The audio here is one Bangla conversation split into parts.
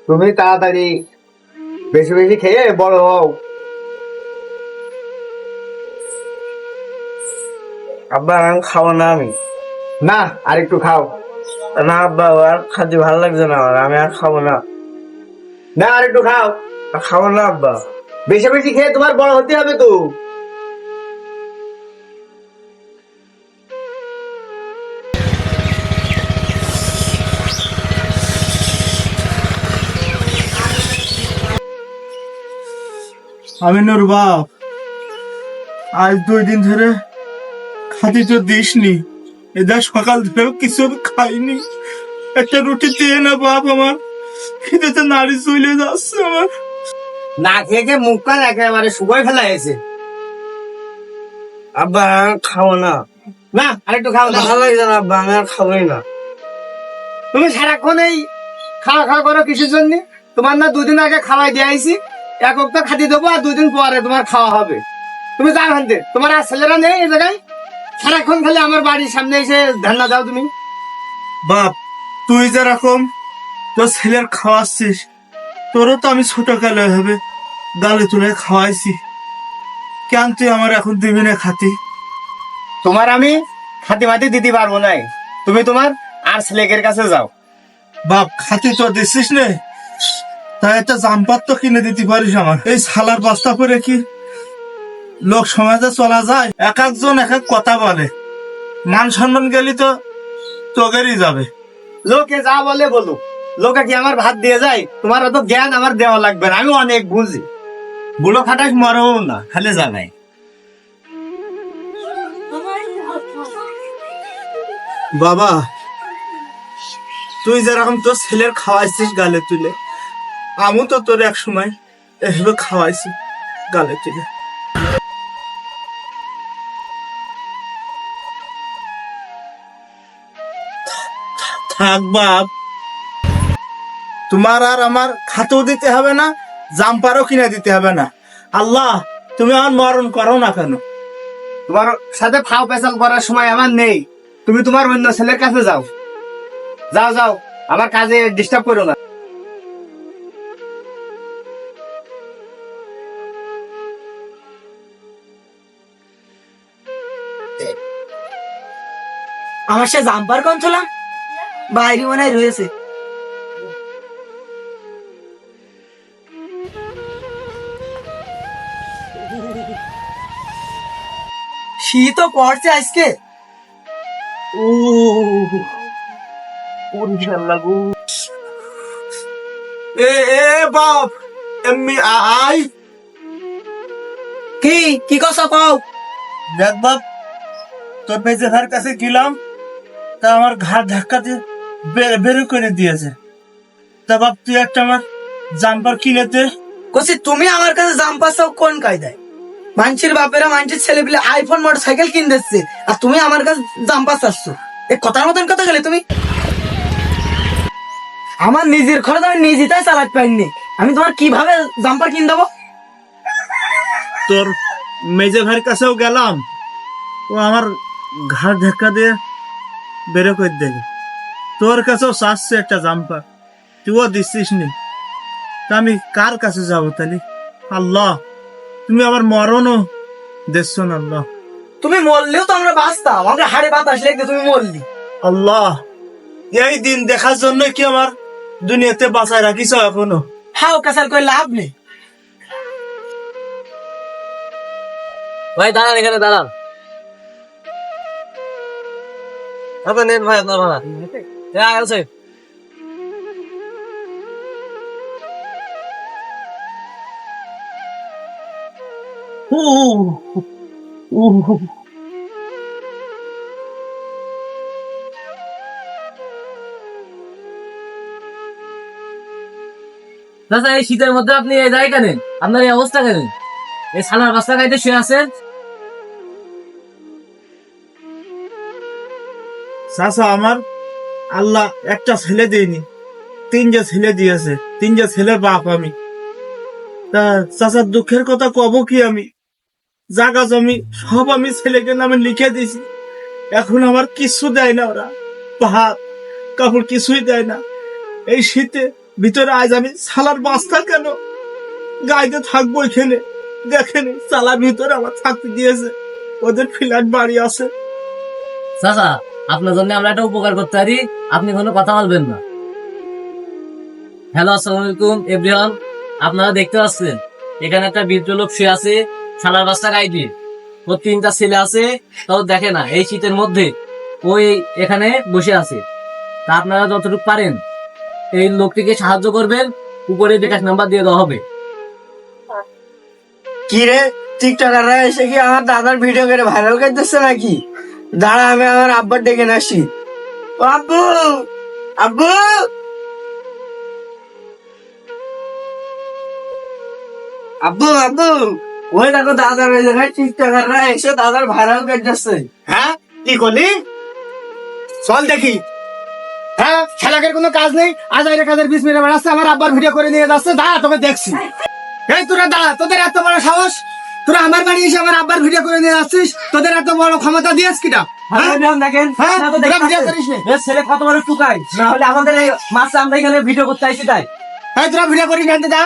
তুমি তাড়াতাড়ি বেশি বেশি খেয়ে বড় হও। আব্বা আমি খাবো না আমি। না, আর একটু খাও। না আব্বা, আর খাতে ভালো লাগছে না আমার, আমি আর খাবো না। না, আর একটু খাও। আর খাবো না আব্বা। বেশি বেশি খেয়ে তোমার বড় হতে হবে তো। আমিনুর বাপ, আজ 2 দিন ধরে খাতি তো দিসনি। এদের সকাল ধরেও কিছু আমি খাইনি। একটা রুটি দিয়ে না বাপ, আমার খিদেতে নাড়ি চলে যাচ্ছে আমার। না খেয়ে খেয়ে মুখ কান একেবারে শুকাই ফেলা হয়েছে। আব্বা আমি খাবো না। না, আর একটু খাও না। ভালো লাগছে না আব্বা, আমি আর খাবোই না। তুমি সারাক্ষণ এই খাওয়া খাওয়া করো কিসের জন্য? তোমার না 2 দিন আগে খাওয়াই দিয়ে আইছি, এক তো খাতি দেবো আর 2 দিন পরে তোমার খাওয়া হবে। তুমি যাও হানতে, তোমার আর ছেলেরা নেই এই জায়গায়? সারাক্ষণ খালি আমার বাড়ির সামনে এসে ধান্না দাও তুমি। বাপ, তুই যেরকম তোর ছেলের খাওয়াচ্ছিস, তোরও তো আমি ছোট কালে হবে গালে তুলে খাওয়াইছি। কেন তুই আমার এখন দিবি না খাতি? তোমার আমি খাতি মাতি দিতে পারবো না। তুমি তোমার আর ছেলেকের কাছে যাও। বাপ, খাতি তো দিছিস নে, তাই একটা জাম্পার তো কিনে দিতে পারিস আমার। এই শালার বস্তা করে কি লোক সমাজে চলা যায়? এক একজন এক এক কথা বলে, মান সম্মান গেলি তো তোগেরই যাবে। লোকে যা বলে বলো, লোকে কি আমার ভাত দিয়ে যায়? তোমার অত জ্ঞান আমার দেওয়া লাগবে না, আমি অনেক বুঝি। বুড়ো খাটাস মরও না, খালি জানাই। বাবা, তুই যেরকম তোর ছেলের খাওয়াইছিস গালে তুলে, আমি তো তোর এক সময় এভাবে খাওয়াইছি গালে তুলে। থাক বাপ, তোমার আর আমার খাতেও দিতে হবে না, জাম্পারও কিনে দিতে হবে না। আল্লাহ, তুমি আমার মরণ করো না কেন? তোমার সাথে ফাও পেশাল করার সময় আমার নেই। তুমি তোমার অন্য ছেলের কাছে যাও। যাও যাও, আমার কাজে ডিস্টার্ব করো না। আমার সে জাম্পার কোন ছিল বাইরে মনে হয় রয়েছে। শীত পড়ছে আজকে। এ এ বাপ, এমনি আই। কি কি কথা কও? দেখ বাপ, তোর মেজে ভাইয়ের কাছে গেলাম, তা আমার ঘাড় ধাক্কা দিয়ে বের করে দিয়েছে। তা বাপ, তুই একটা আমার জাম্পার কিনে দে। কছি তুমি আমার কাছে জাম্পার চাও কোন কায়দায়? মানুষের বাপেরা মানুষের ছেলে পেলে আইফোন মোটর সাইকেল কিনে দিচ্ছে, আর তুমি আমার কাছে জাম্পার চাচ্ছ? এই কথার মতন কথা গেলে তুমি। আমার নিজের খরচ আমি নিজেটাই চালাতে পারিনি, আমি তোমার কিভাবে জাম্পার কিনে দেবো? তোর মেজে ভাইয়ের কাছেও গেলাম, ও আমার ঘাড় ধাক্কা দিয়ে বের করে দেবে। তোর কাছেও চাচ্ছে একটা জাম্পার, তুইও দিচ্ছিস নি। তা আমি কার কাছে যাবো তাহলে? আল্লাহ, তুমি আমার মরণও দেখছো না। আল্লাহ, তুমি মরলেও তো আমরা বাঁচতাম, আমাকে হাড়ে বাতাস লেগে তুমি মরলি। আল্লাহ, এই দিন দেখার জন্য কি আমার দুনিয়াতে বাঁচায় রাখিস এখনো? হাও কাসাল করে লাভ নেই। ভাই দাঁড়ান, এখানে দাঁড়ান। আপনার নেন ভাই, আপনার ভাড়া। হ্যাঁ আছে। দাদা, এই শীতের মধ্যে আপনি এই যাই কেন? আপনার এই অবস্থা কেন? এই সালার বাস্তা খাইতে শুয়ে আছেন? চাচা, আমার আল্লাহ একটা ছেলে দেয়নি, 3 ছেলে দিয়েছে। 3 ছেলের বাপ আমি। তা চাচার দুঃখের কথা কব কি? আমি জাগা জমি সব আমি ছেলেকে নামে লিখে দিয়েছি, এখন আমার কিছু দেয় না। ওরা ভাত কাপড় কিছুই দেয় না। এই শীতে ভিতরে আজ আমি সালার বাস্তা কেন গাইতে থাকবো এখানে? দেখেনি সালার ভিতরে আমার থাকতে দিয়েছে, ওদের ফ্ল্যাট বাড়ি আছে। চাচা, আপনার জন্য আমরা একটা উপকার করতে পারি, আপনি কোনো কথা বলবেন না। হ্যালো, আসসালামু আলাইকুম এভরিওয়ান। আপনারা দেখতে পাচ্ছেন এখানে একটা বৃদ্ধ লোক শুয়ে আছে সালার বাস্তা গাইতে। ওর 3টা ছেলে আছে, তাও দেখে না এই শীতের মধ্যে ওই এখানে বসে আছে। তা আপনারা যতটুকু পারেন এই লোকটিকে সাহায্য করবেন, উপরে বিকাশ নাম্বার দিয়ে দেওয়া হবে। কি রে, টিকটকাররা এসে কি আমার দাদার ভিডিও করে ভাইরাল করে দিচ্ছে নাকি? দাঁড়া, আমি আমার আব্বার ডেকে নিয়ে আসি। ও আব্বু, আব্বু, আব্বু, আব্বু, ওই দেখো দাদার ওই জায়গায় টিকটকাররা এসে দাদার ভাইরাল করে দিচ্ছে। হ্যাঁ, কি করলি? চল দেখি। হ্যাঁ, শালাকের কোনো কাজ নেই, আজ আইরে কাজের 20 মিনিট বেড়াচ্ছে, আমার আব্বার ভিডিও করে নিয়ে যাচ্ছে। দাঁড়া, তোকে দেখছি। এই তোরা দাঁড়া, তোদের এত বড় সাহস, তোরা আমার বাড়ি এসে আমার আব্বার ভিডিও করে নিয়ে যাচ্ছিস? তোদের এত বড় ক্ষমতা দিয়েছ কিটা? দেখেন হ্যাঁ, তোরা ভিডিও করিস নি? ছেলে কত বড় টুকাই, না হলে আমাদের এই মাছটা আমরা এখানে ভিডিও করতে আইছি তাই। হ্যাঁ, তোরা ভিডিও করিস না, যা।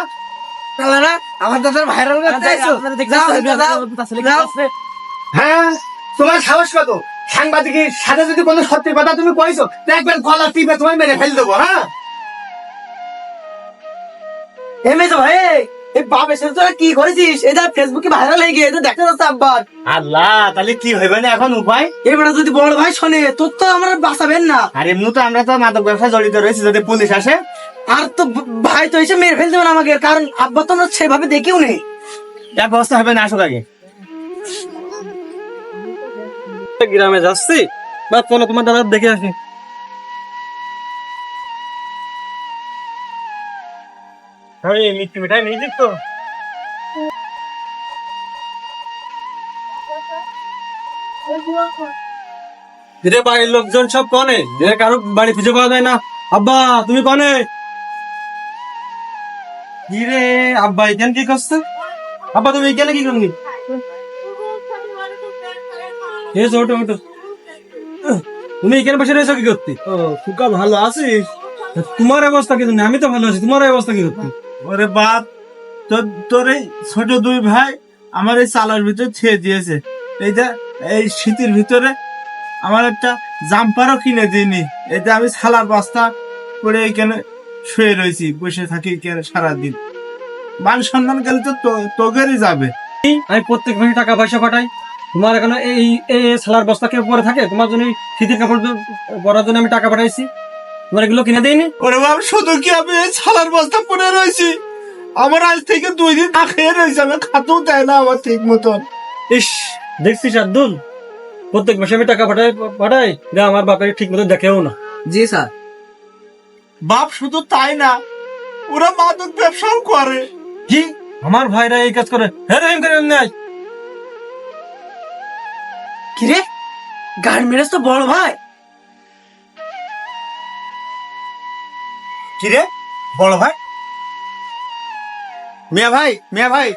শালারা আমার দাদার ভাইরাল করতে আইছো? হ্যাঁ, তোমার সাহস কত? সাংবাদিকের সাথে যদি কোনো সত্যি কথা তুমি কইছো, দেখবেন গলা টিপে তোমায় মেরে ফেল দেবো। হ্যাঁ, এমএস ভাই, এই বাপ এসে তোরা কি করেছিস? এটা ফেসবুকে ভাইরাল হয়ে গিয়ে এটা দেখা যাচ্ছে আব্বার। আল্লাহ, তাহলে কি হইবে না এখন উপায়? এবারে যদি বড় ভাই শোনে তোর তো আমরা বাঁচাবেন না। আর এমনি তো আমরা তো মাদক ব্যবসায় জড়িত রয়েছি, যদি পুলিশ আসে আর তো ভাই তো এসে মেরে ফেলতে পারে আমাকে, কারণ আব্বা তো আমরা সেভাবে দেখিও নেই। এক ব্যবস্থা হবে না, আসুক আগে। গ্রামে যাচ্ছি, বা চলো তোমার দাদা দেখে আসি। আমি মিষ্টি মিঠাই নিয়ে দিস তো। রে বাড়ির লোকজন সব কনে, যে কারো বাড়ি খুঁজে পাওয়া যায় না। আব্বা, তুমি কনে? কি রে আব্বা, এখানে কি করছে? আব্বা, তুমি এখানে কি করনি? এ ছোট মোটো, তুমি এখানে বসে রয়েছো কি করতে? ও ফুকা, ভালো আছিস? তোমার অবস্থা কি? আমি তো ভালো আছি, তোমার অবস্থা কি করতে? ওরে বাপ, তোর এই ছোট 2 ভাই আমার এই চালার ভিতরে ছেড়ে দিয়েছে। এইটা এই শীতের ভিতরে আমার একটা জাম্পারও কিনে দিইনি। এটা আমি ছালার বস্তা করে এখানে শুয়ে রয়েছি, বসে থাকি এখানে সারাদিন। মান সম্মান গেলে তো তোগেরই যাবে। আমি প্রত্যেক মাসে টাকা পয়সা পাঠাই, তোমার এখানে এই এই সালার বস্তা কেউ পরে থাকে? তোমার জন্য শীতের কাপড় পরার জন্য আমি টাকা পাঠাইছি, তোমার এগুলো কিনে দেয়নি? ওরে বাপ, শুধু কি আমি এই ছালার বস্তা পরে রয়েছি? আমার আজ থেকে 2 দিন না খেয়ে রয়েছে, আমি খাতেও দেয় না আমার ঠিক মতন। ইস, দেখছিস আব্দুল, প্রত্যেক মাসে আমি টাকা পাঠাই যা আমার বাপের ঠিক মতো দেখেও না। জি স্যার। বাপ শুধু তাই না, ওরা মাদক ব্যবসাও করে। কি আমার ভাইরা এই কাজ করে? হ্যাঁ, রহিম করে নেয়। কিরে, গাড়ি মেরেছ তো বড় ভাই? কিরে বড় ভাই? মিয়া ভাই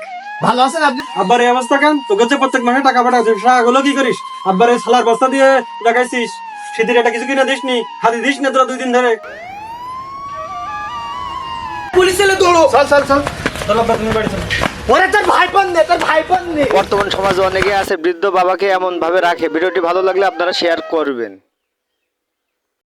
ভালো আছেন আপনি? আব্বার এই অবস্থা কেন? তোকে যে প্রত্যেক মাসে টাকা পাঠাচ্ছিস, সেগুলো কি করিস? আব্বার এই সালার বস্তা দিয়ে দেখাইছিস, শীতের এটা কিছু কিনে দিস নি, হাতে দিস না তোরা 2 দিন ধরে। পুলিশ এলে দৌড়ো। চল চল চল। চল আব্বা, তুমি বাড়ি চলো। ওরে তোর ভাইপন নে। বর্তমান সমাজে অনেকে আছে বৃদ্ধ বাবাকে এমন ভাবে রাখে। ভিডিওটি ভালো লাগলে আপনারা শেয়ার করবেন।